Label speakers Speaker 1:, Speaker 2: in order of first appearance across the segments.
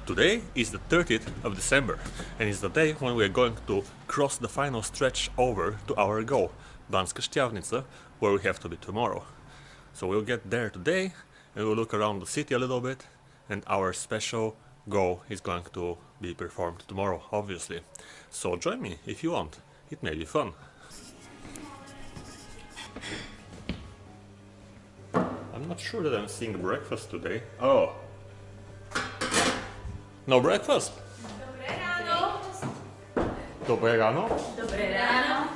Speaker 1: Today is the 30th of December and it's the day when we are going to cross the final stretch over to our goal, Banska Stiavnitsa, where we have to be tomorrow. So we'll get there today and we'll look around the city a little bit, and our special goal is going to be performed tomorrow, obviously. So join me if you want, it may be fun. I'm not sure that I'm seeing breakfast today. Oh! No breakfast?
Speaker 2: Dobré ráno.
Speaker 1: Dobré ráno?
Speaker 2: Dobré ráno.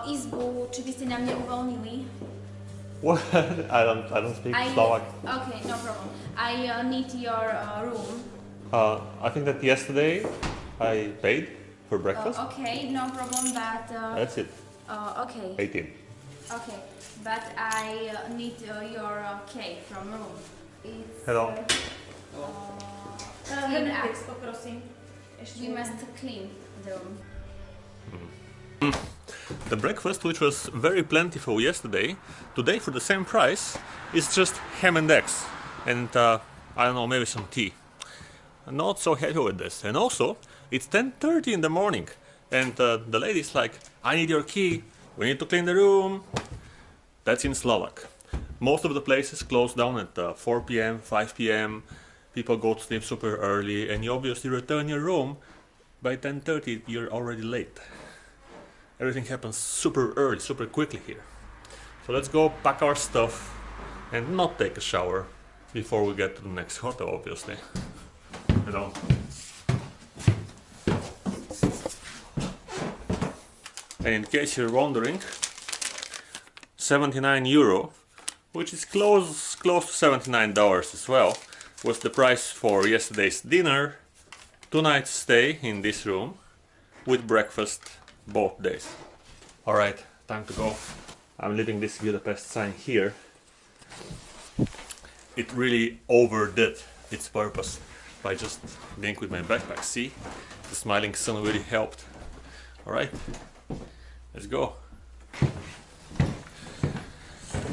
Speaker 2: Izbu, či by ste na mne uvoľnili?
Speaker 1: What? I don't speak Slovak.
Speaker 2: Okay, no problem. I need your room.
Speaker 1: I think that yesterday I paid for breakfast.
Speaker 2: Okay, no problem, but...
Speaker 1: That's it.
Speaker 2: Okay.
Speaker 1: 18.
Speaker 2: Okay, but I need your key from room. It's...
Speaker 1: Hello.
Speaker 2: Clean up. Poprosím. You must clean the room.
Speaker 1: The breakfast, which was very plentiful yesterday, today for the same price is just ham and eggs and I don't know, maybe some tea. I'm not so happy with this. And also, it's 10:30 in the morning and the lady's like, I need your key, we need to clean the room. That's in Slovak. Most of the places close down at 4 p.m, 5 p.m. People go to sleep super early and you obviously return your room. By 10:30 you're already late. Everything happens super early, super quickly here. So let's go pack our stuff and not take a shower before we get to the next hotel, obviously. You know. And in case you're wondering, 79 euro, which is close to $79 as well, was the price for yesterday's dinner, 2 nights stay in this room with breakfast both days. Alright, time to go. I'm leaving this Budapest sign here. It really overdid its purpose by just being with my backpack. See? The smiling sun really helped. Alright, let's go.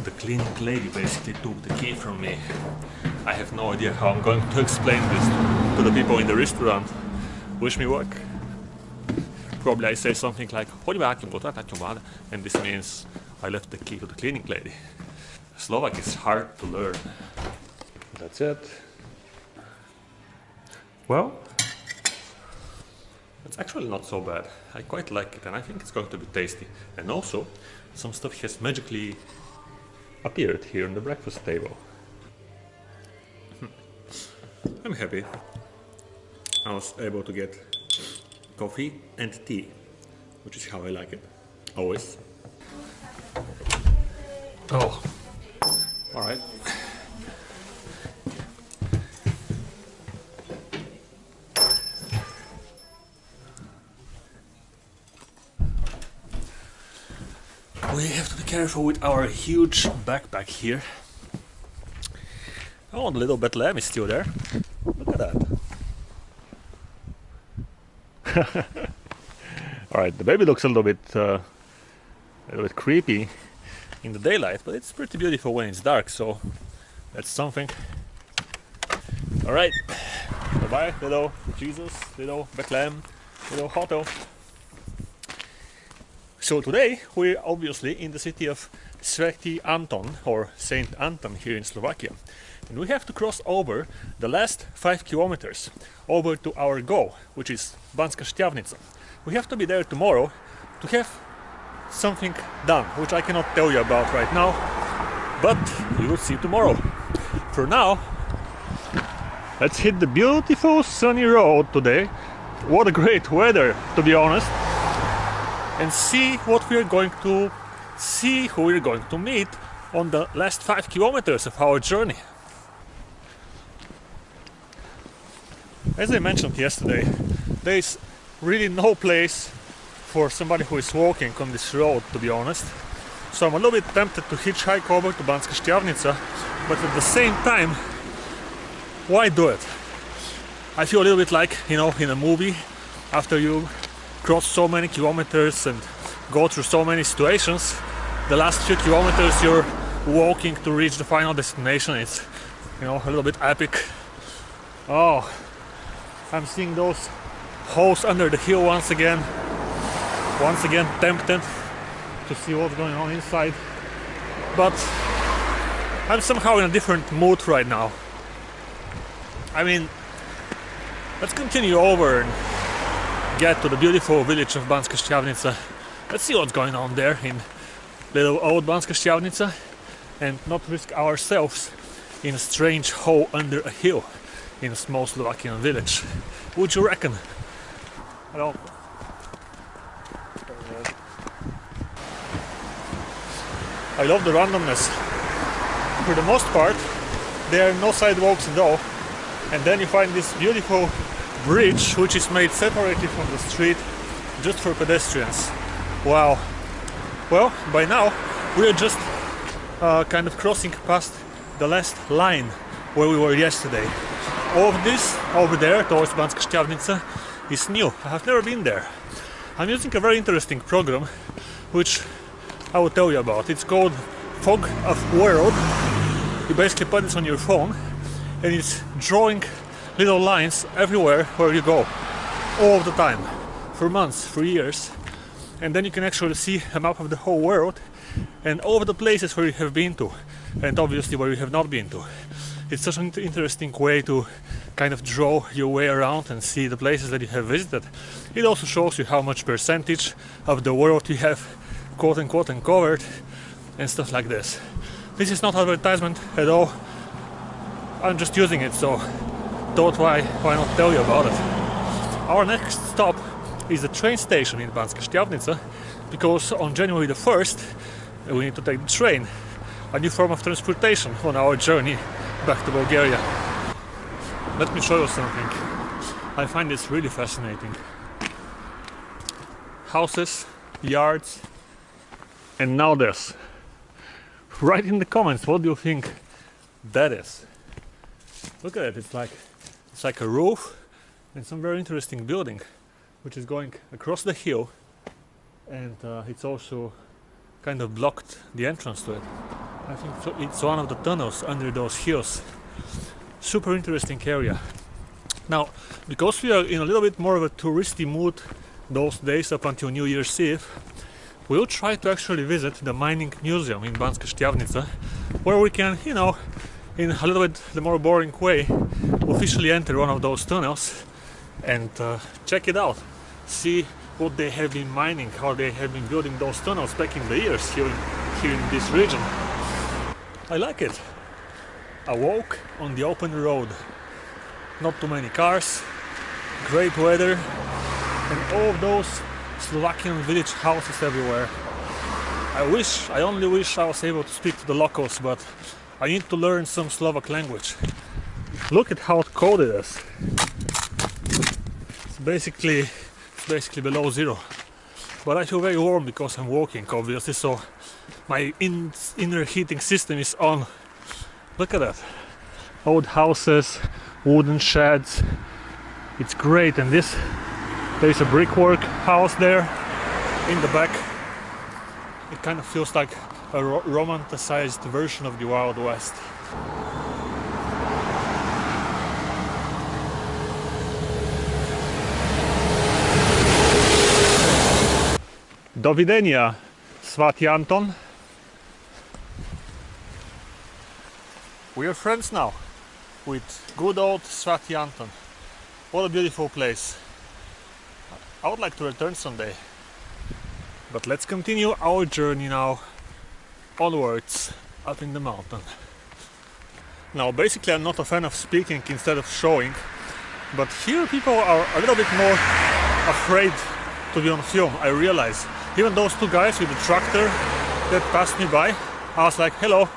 Speaker 1: The cleaning lady basically took the key from me. I have no idea how I'm going to explain this to the people in the restaurant. Wish me luck. Probably I say something like, and this means I left the key to the cleaning lady. Slovak is hard to learn. That's it. Well, it's actually not so bad. I quite like it and I think it's going to be tasty. And also, some stuff has magically appeared here on the breakfast table. I'm happy. I was able to get coffee and tea, which is how I like it, always. Oh, all right. We have to be careful with our huge backpack here. Oh, the little Bethlehem is still there. Look at that. Alright, the baby looks a little bit creepy in the daylight, but it's pretty beautiful when it's dark, so that's something. Alright, bye bye, little Jesus, little Bethlehem, little hotel. So today we're obviously in the city of Svaty Anton, or Saint Anton here in Slovakia. And we have to cross over the last 5 kilometers over to our goal, which is Banska Stiavnitsa. We have to be there tomorrow to have something done, which I cannot tell you about right now, but you will see tomorrow. For now, let's hit the beautiful sunny road today. What a great weather, to be honest. And see what we're going to see, who we're going to meet on the last 5 kilometers of our journey. As I mentioned yesterday, there is really no place for somebody who is walking on this road, to be honest. So I'm a little bit tempted to hitchhike over to Banska Stiavnitsa, but at the same time, why do it? I feel a little bit like, you know, in a movie, after you cross so many kilometers and go through so many situations, the last few kilometers you're walking to reach the final destination. It's, you know, a little bit epic. Oh, I'm seeing those holes under the hill once again. Once again tempted to see what's going on inside. But I'm somehow in a different mood right now. I mean, let's continue over and get to the beautiful village of Banska Stiavnitsa. Let's see what's going on there in little old Banska Stiavnitsa and not risk ourselves in a strange hole under a hill in a small Slovakian village. Would you reckon? Hello. I love the randomness. For the most part, there are no sidewalks at all, and then you find this beautiful bridge which is made separated from the street just for pedestrians. Wow. Well, by now we are just kind of crossing past the last line where we were yesterday. All of this over there towards Banska Stiavnitsa is new. I have never been there. I'm using a very interesting program which I will tell you about. It's called Fog of World. You basically put this on your phone and it's drawing little lines everywhere where you go, all the time, for months, for years. And then you can actually see a map of the whole world and all of the places where you have been to, and obviously where you have not been to. It's such an interesting way to kind of draw your way around and see the places that you have visited. It also shows you how much percentage of the world you have quote unquote uncovered and stuff like this. This is not advertisement at all. I'm just using it, so thought why not tell you about it. Our next stop is the train station in Banska Stiavnitsa, because on January the 1st we need to take the train, a new form of transportation on our journey back to Bulgaria. Let me show you something. I find this really fascinating. Houses, yards, and now this. Write in the comments, what do you think that is? Look at it, it's like a roof and some very interesting building which is going across the hill, and it's also kind of blocked the entrance to it. I think so, it's one of the tunnels under those hills. Super interesting area. Now, because we are in a little bit more of a touristy mood those days up until New Year's Eve, we'll try to actually visit the mining museum in Banska Stiavnitsa, where we can, you know, in a little bit the more boring way, officially enter one of those tunnels and check it out. See what they have been mining, how they have been building those tunnels back in the years here in this region. I like it. A walk on the open road. Not too many cars, great weather, and all of those Slovakian village houses everywhere. I only wish I was able to speak to the locals, but I need to learn some Slovak language. Look at how cold it is. It's basically below zero. But I feel very warm because I'm walking, obviously, so my inner heating system is on. Look at that. Old houses, wooden sheds. It's great, and there is a brickwork house there in the back. It kind of feels like a romanticized version of the Wild West. Do widzenia, Svaty Anton. We are friends now with good old Svaty Anton. What a beautiful place. I would like to return someday. But let's continue our journey now onwards up in the mountain. Now, basically I'm not a fan of speaking instead of showing, but here people are a little bit more afraid to be on film, I realize. Even those two guys with the tractor that passed me by, I was like, hello,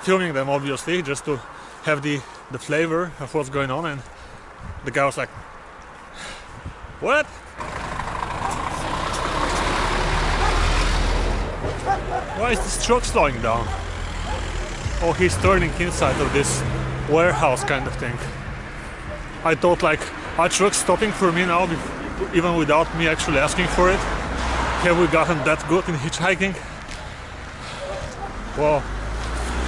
Speaker 1: filming them obviously, just to have the flavor of what's going on, and the guy was like, what? Why is this truck slowing down? Oh, he's turning inside of this warehouse kind of thing. I thought, like, are trucks stopping for me now, even without me actually asking for it? Have we gotten that good in hitchhiking? Well,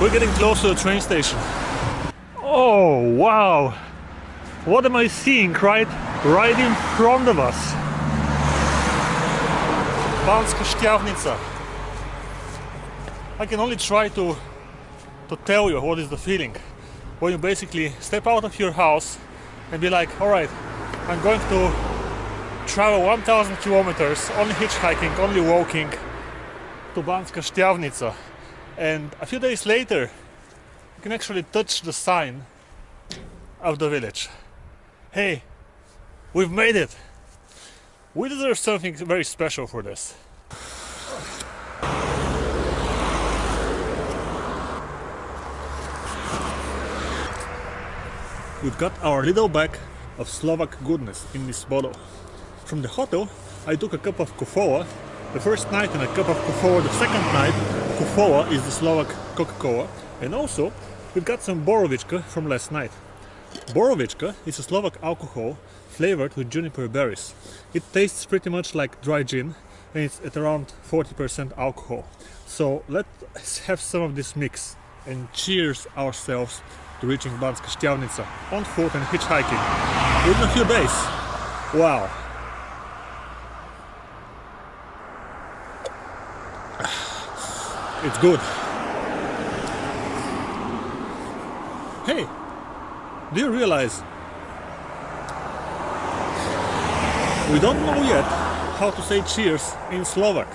Speaker 1: we're getting close to the train station. Oh, wow! What am I seeing, right? right in front of us. Banska Stiavnitsa. I can only try to tell you what is the feeling when you basically step out of your house and be like, alright, I'm going to travel 1000 kilometers, only hitchhiking, only walking to Banska Stiavnitsa, and a few days later you can actually touch the sign of the village. Hey, we've made it! We deserve something very special for this. We've got our little bag of Slovak goodness in this bottle. From the hotel I took a cup of kofola the first night and a cup of kofola the second night. Kofola is the Slovak Coca-Cola, and also we've got some borovička from last night. Borovička is a Slovak alcohol flavored with juniper berries. It tastes pretty much like dry gin and it's at around 40% alcohol. So let's have some of this mix and cheers ourselves to reaching Banska Stiavnitsa on foot and hitchhiking within a few days. Wow! It's good. Hey, do you realize we don't know yet how to say cheers in Slovak?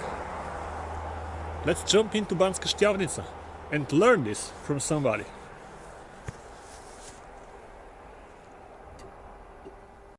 Speaker 1: Let's jump into Banska Stiavnitsa and learn this from somebody.